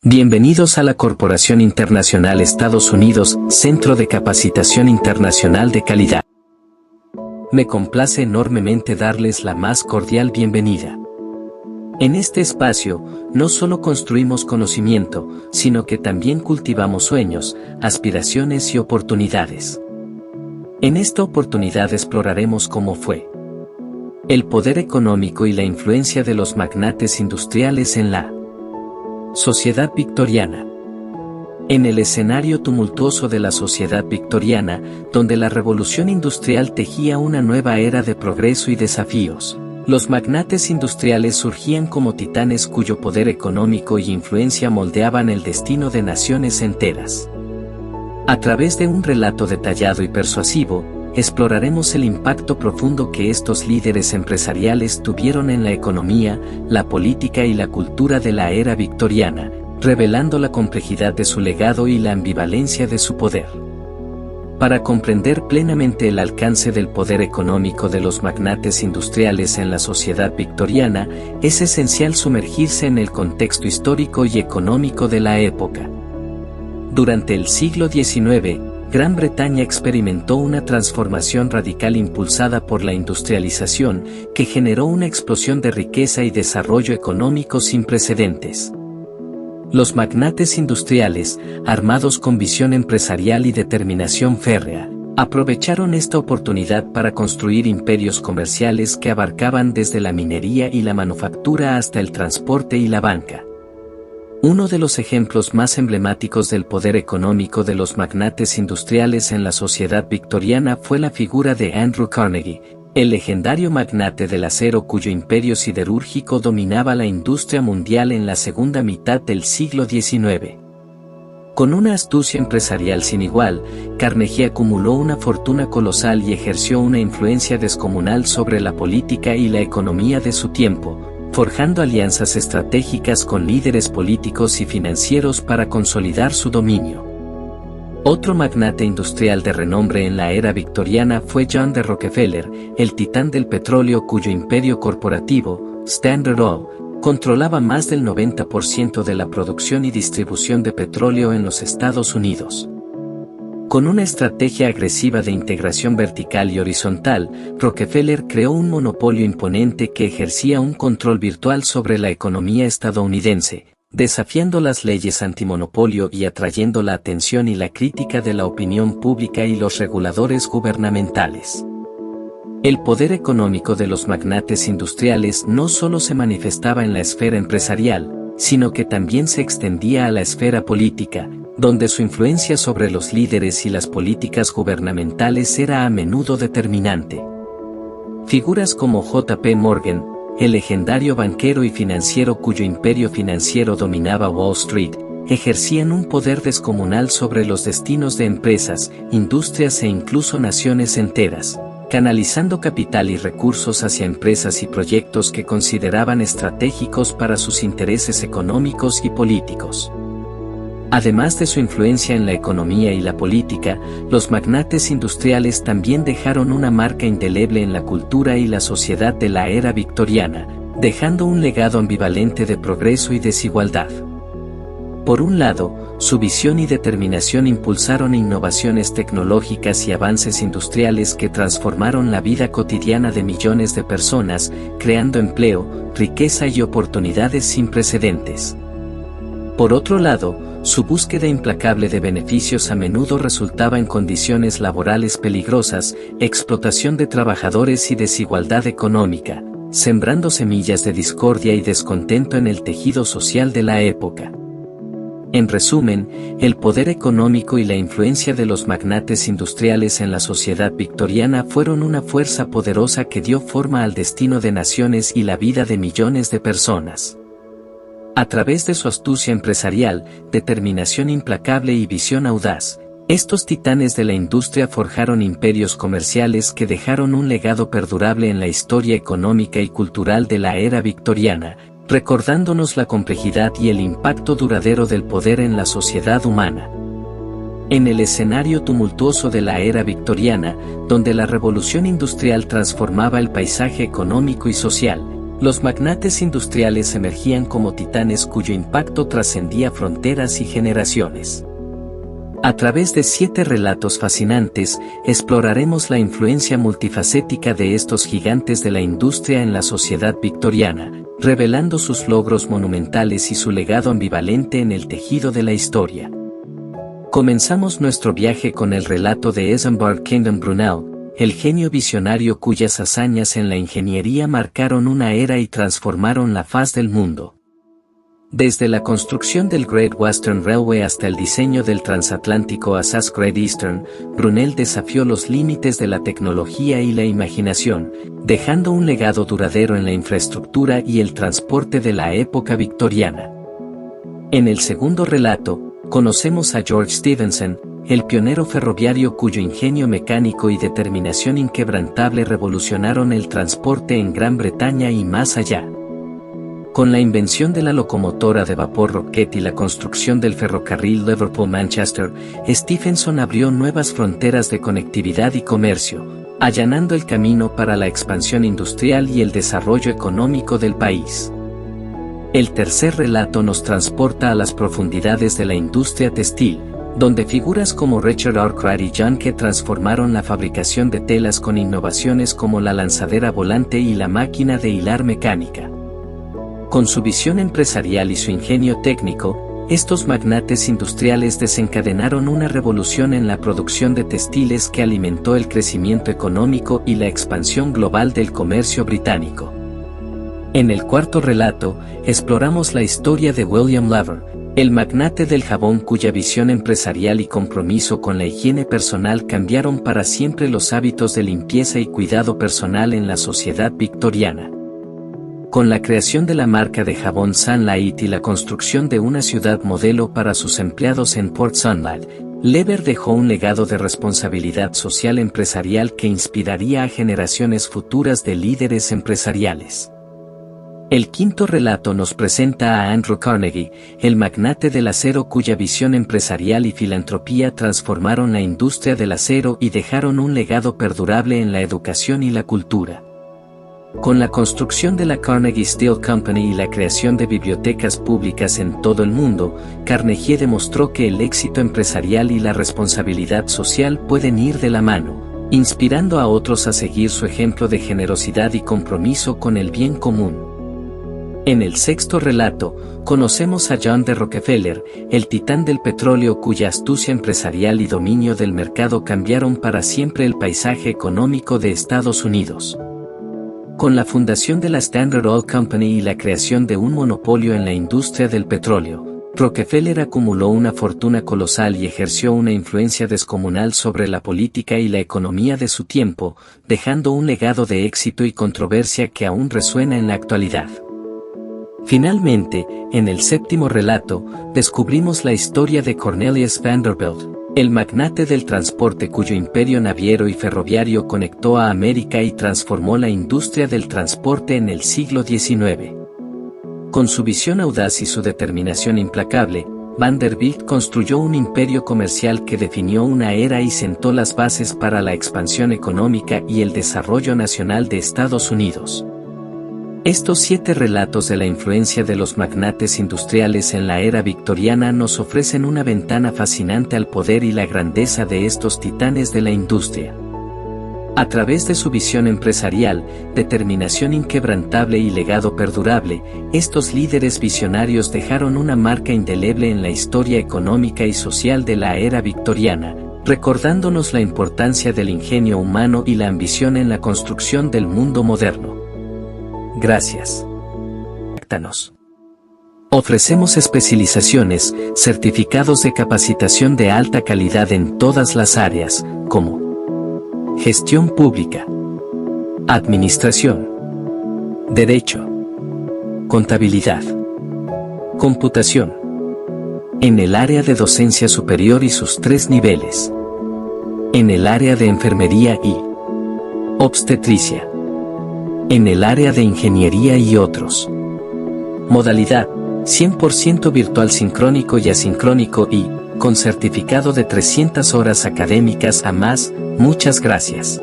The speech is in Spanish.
Bienvenidos a la Corporación Internacional Estados Unidos, Centro de Capacitación Internacional de Calidad. Me complace enormemente darles la más cordial bienvenida. En este espacio, no solo construimos conocimiento, sino que también cultivamos sueños, aspiraciones y oportunidades. En esta oportunidad exploraremos cómo fue el poder económico y la influencia de los magnates industriales en la sociedad victoriana. En el escenario tumultuoso de la sociedad victoriana, donde la revolución industrial tejía una nueva era de progreso y desafíos, los magnates industriales surgían como titanes cuyo poder económico y influencia moldeaban el destino de naciones enteras. A través de un relato detallado y persuasivo, exploraremos el impacto profundo que estos líderes empresariales tuvieron en la economía, la política y la cultura de la era victoriana, revelando la complejidad de su legado y la ambivalencia de su poder. Para comprender plenamente el alcance del poder económico de los magnates industriales en la sociedad victoriana, es esencial sumergirse en el contexto histórico y económico de la época. Durante el siglo XIX, Gran Bretaña experimentó una transformación radical impulsada por la industrialización, que generó una explosión de riqueza y desarrollo económico sin precedentes. Los magnates industriales, armados con visión empresarial y determinación férrea, aprovecharon esta oportunidad para construir imperios comerciales que abarcaban desde la minería y la manufactura hasta el transporte y la banca. Uno de los ejemplos más emblemáticos del poder económico de los magnates industriales en la sociedad victoriana fue la figura de Andrew Carnegie, el legendario magnate del acero cuyo imperio siderúrgico dominaba la industria mundial en la segunda mitad del siglo XIX. Con una astucia empresarial sin igual, Carnegie acumuló una fortuna colosal y ejerció una influencia descomunal sobre la política y la economía de su tiempo, forjando alianzas estratégicas con líderes políticos y financieros para consolidar su dominio. Otro magnate industrial de renombre en la era victoriana fue John D. Rockefeller, el titán del petróleo cuyo imperio corporativo, Standard Oil, controlaba más del 90% de la producción y distribución de petróleo en los Estados Unidos. Con una estrategia agresiva de integración vertical y horizontal, Rockefeller creó un monopolio imponente que ejercía un control virtual sobre la economía estadounidense, desafiando las leyes antimonopolio y atrayendo la atención y la crítica de la opinión pública y los reguladores gubernamentales. El poder económico de los magnates industriales no solo se manifestaba en la esfera empresarial, sino que también se extendía a la esfera política, donde su influencia sobre los líderes y las políticas gubernamentales era a menudo determinante. Figuras como J.P. Morgan, el legendario banquero y financiero cuyo imperio financiero dominaba Wall Street, ejercían un poder descomunal sobre los destinos de empresas, industrias e incluso naciones enteras, canalizando capital y recursos hacia empresas y proyectos que consideraban estratégicos para sus intereses económicos y políticos. Además de su influencia en la economía y la política, los magnates industriales también dejaron una marca indeleble en la cultura y la sociedad de la era victoriana, dejando un legado ambivalente de progreso y desigualdad. Por un lado, su visión y determinación impulsaron innovaciones tecnológicas y avances industriales que transformaron la vida cotidiana de millones de personas, creando empleo, riqueza y oportunidades sin precedentes. Por otro lado, su búsqueda implacable de beneficios a menudo resultaba en condiciones laborales peligrosas, explotación de trabajadores y desigualdad económica, sembrando semillas de discordia y descontento en el tejido social de la época. En resumen, el poder económico y la influencia de los magnates industriales en la sociedad victoriana fueron una fuerza poderosa que dio forma al destino de naciones y la vida de millones de personas. A través de su astucia empresarial, determinación implacable y visión audaz, estos titanes de la industria forjaron imperios comerciales que dejaron un legado perdurable en la historia económica y cultural de la era victoriana, recordándonos la complejidad y el impacto duradero del poder en la sociedad humana. En el escenario tumultuoso de la era victoriana, donde la revolución industrial transformaba el paisaje económico y social, Los magnates industriales emergían como titanes cuyo impacto trascendía fronteras y generaciones. A través de 7 relatos fascinantes, exploraremos la influencia multifacética de estos gigantes de la industria en la sociedad victoriana, revelando sus logros monumentales y su legado ambivalente en el tejido de la historia. Comenzamos nuestro viaje con el relato de Isambard Kingdom Brunel, el genio visionario cuyas hazañas en la ingeniería marcaron una era y transformaron la faz del mundo. Desde la construcción del Great Western Railway hasta el diseño del transatlántico SAS Great Eastern, Brunel desafió los límites de la tecnología y la imaginación, dejando un legado duradero en la infraestructura y el transporte de la época victoriana. En el segundo relato, conocemos a George Stephenson, el pionero ferroviario cuyo ingenio mecánico y determinación inquebrantable revolucionaron el transporte en Gran Bretaña y más allá. Con la invención de la locomotora de vapor Rocket y la construcción del ferrocarril Liverpool-Manchester, Stephenson abrió nuevas fronteras de conectividad y comercio, allanando el camino para la expansión industrial y el desarrollo económico del país. El tercer relato nos transporta a las profundidades de la industria textil, donde figuras como Richard Arkwright y John Key transformaron la fabricación de telas con innovaciones como la lanzadera volante y la máquina de hilar mecánica. Con su visión empresarial y su ingenio técnico, estos magnates industriales desencadenaron una revolución en la producción de textiles que alimentó el crecimiento económico y la expansión global del comercio británico. En el cuarto relato, exploramos la historia de William Laver, el magnate del jabón cuya visión empresarial y compromiso con la higiene personal cambiaron para siempre los hábitos de limpieza y cuidado personal en la sociedad victoriana. Con la creación de la marca de jabón Sunlight y la construcción de una ciudad modelo para sus empleados en Port Sunlight, Lever dejó un legado de responsabilidad social empresarial que inspiraría a generaciones futuras de líderes empresariales. El quinto relato nos presenta a Andrew Carnegie, el magnate del acero cuya visión empresarial y filantropía transformaron la industria del acero y dejaron un legado perdurable en la educación y la cultura. Con la construcción de la Carnegie Steel Company y la creación de bibliotecas públicas en todo el mundo, Carnegie demostró que el éxito empresarial y la responsabilidad social pueden ir de la mano, inspirando a otros a seguir su ejemplo de generosidad y compromiso con el bien común. En el sexto relato, conocemos a John D. Rockefeller, el titán del petróleo cuya astucia empresarial y dominio del mercado cambiaron para siempre el paisaje económico de Estados Unidos. Con la fundación de la Standard Oil Company y la creación de un monopolio en la industria del petróleo, Rockefeller acumuló una fortuna colosal y ejerció una influencia descomunal sobre la política y la economía de su tiempo, dejando un legado de éxito y controversia que aún resuena en la actualidad. Finalmente, en el séptimo relato, descubrimos la historia de Cornelius Vanderbilt, el magnate del transporte cuyo imperio naviero y ferroviario conectó a América y transformó la industria del transporte en el siglo XIX. Con su visión audaz y su determinación implacable, Vanderbilt construyó un imperio comercial que definió una era y sentó las bases para la expansión económica y el desarrollo nacional de Estados Unidos. Estos 7 relatos de la influencia de los magnates industriales en la era victoriana nos ofrecen una ventana fascinante al poder y la grandeza de estos titanes de la industria. A través de su visión empresarial, determinación inquebrantable y legado perdurable, estos líderes visionarios dejaron una marca indeleble en la historia económica y social de la era victoriana, recordándonos la importancia del ingenio humano y la ambición en la construcción del mundo moderno. Gracias. Contáctanos. Ofrecemos especializaciones, certificados de capacitación de alta calidad en todas las áreas, como gestión pública, administración, derecho, contabilidad, computación, en el área de docencia superior y sus 3 niveles, en el área de enfermería y obstetricia, en el área de ingeniería y otros. Modalidad: 100% virtual sincrónico y asincrónico y, con certificado de 300 horas académicas a más. Muchas gracias.